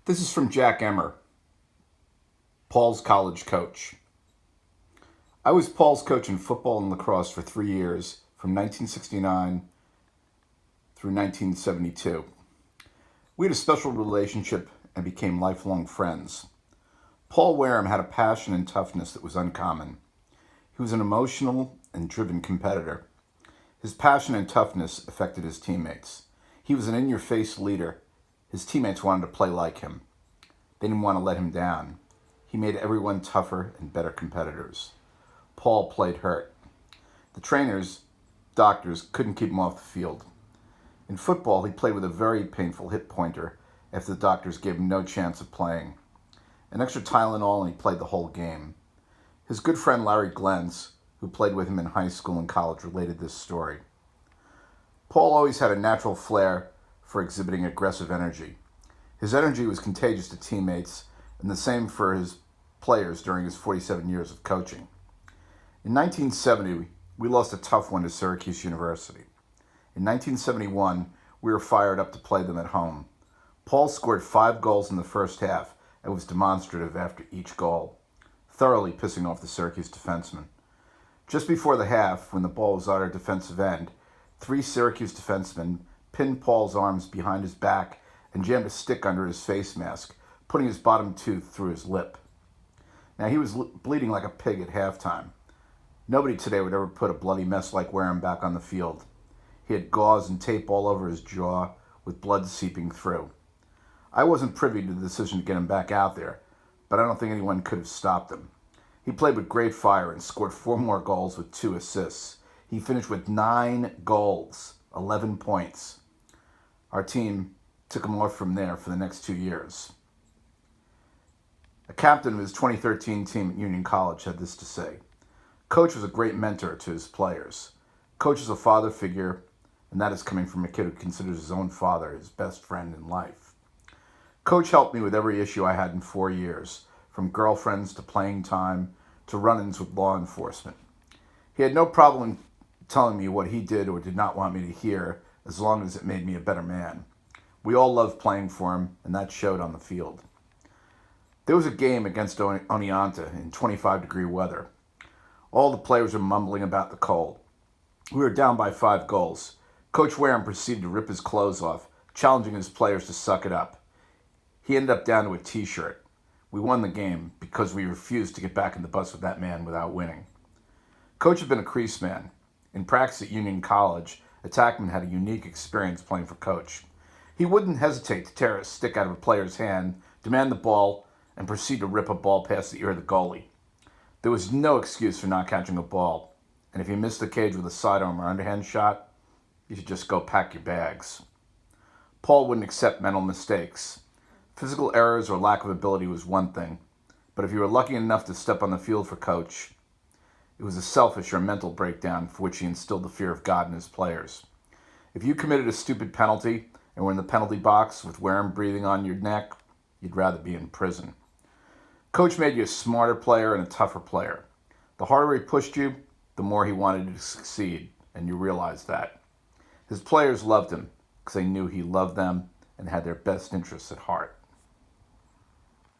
This is from Jack Emmer, Paul's college coach. I was Paul's coach in football and lacrosse for 3 years, from 1969 through 1972. We had a special relationship and became lifelong friends. Paul Wehrum had a passion and toughness that was uncommon. He was an emotional and driven competitor. His passion and toughness affected his teammates. He was an in-your-face leader. His teammates wanted to play like him. They didn't want to let him down. He made everyone tougher and better competitors. Paul played hurt. The trainers, doctors, couldn't keep him off the field. In football, he played with a very painful hip pointer after the doctors gave him no chance of playing. An extra Tylenol and he played the whole game. His good friend Larry Glentz, who played with him in high school and college, related this story. Paul always had a natural flair for exhibiting aggressive energy. His energy was contagious to teammates, and the same for his players during his 47 years of coaching. In 1970, we lost a tough one to Syracuse University. In 1971, we were fired up to play them at home. Paul scored 5 goals in the first half and was demonstrative after each goal, thoroughly pissing off the Syracuse defensemen. Just before the half, when the ball was at our defensive end, 3 Syracuse defensemen pinned Paul's arms behind his back and jammed a stick under his face mask, putting his bottom tooth through his lip. Now, he was bleeding like a pig at halftime. Nobody today would ever put a bloody mess like Wehrum back on the field. He had gauze and tape all over his jaw, with blood seeping through. I wasn't privy to the decision to get him back out there, but I don't think anyone could have stopped him. He played with great fire and scored 4 more goals with 2 assists. He finished with 9 goals, 11 points. Our team took him off from there for the next 2 years. A captain of his 2013 team at Union College had this to say: Coach was a great mentor to his players. Coach is a father figure, and that is coming from a kid who considers his own father his best friend in life. Coach helped me with every issue I had in 4 years, from girlfriends to playing time to run-ins with law enforcement. He had no problem telling me what he did or did not want me to hear, as long as it made me a better man. We all loved playing for him, and that showed on the field. There was a game against Oneonta in 25-degree weather. All the players were mumbling about the cold. We were down by 5 goals. Coach Wehrum proceeded to rip his clothes off, challenging his players to suck it up. He ended up down to a t-shirt. We won the game because we refused to get back in the bus with that man without winning. Coach had been a crease man. In practice at Union College, attackmen had a unique experience playing for Coach. He wouldn't hesitate to tear a stick out of a player's hand, demand the ball, and proceed to rip a ball past the ear of the goalie. There was no excuse for not catching a ball, and if you missed the cage with a sidearm or underhand shot, you should just go pack your bags. Paul wouldn't accept mental mistakes. Physical errors or lack of ability was one thing, but if you were lucky enough to step on the field for Coach, it was a selfish or mental breakdown for which he instilled the fear of God in his players. If you committed a stupid penalty and were in the penalty box with Wehrum breathing on your neck, you'd rather be in prison. Coach made you a smarter player and a tougher player. The harder he pushed you, the more he wanted you to succeed, and you realized that. His players loved him because they knew he loved them and had their best interests at heart.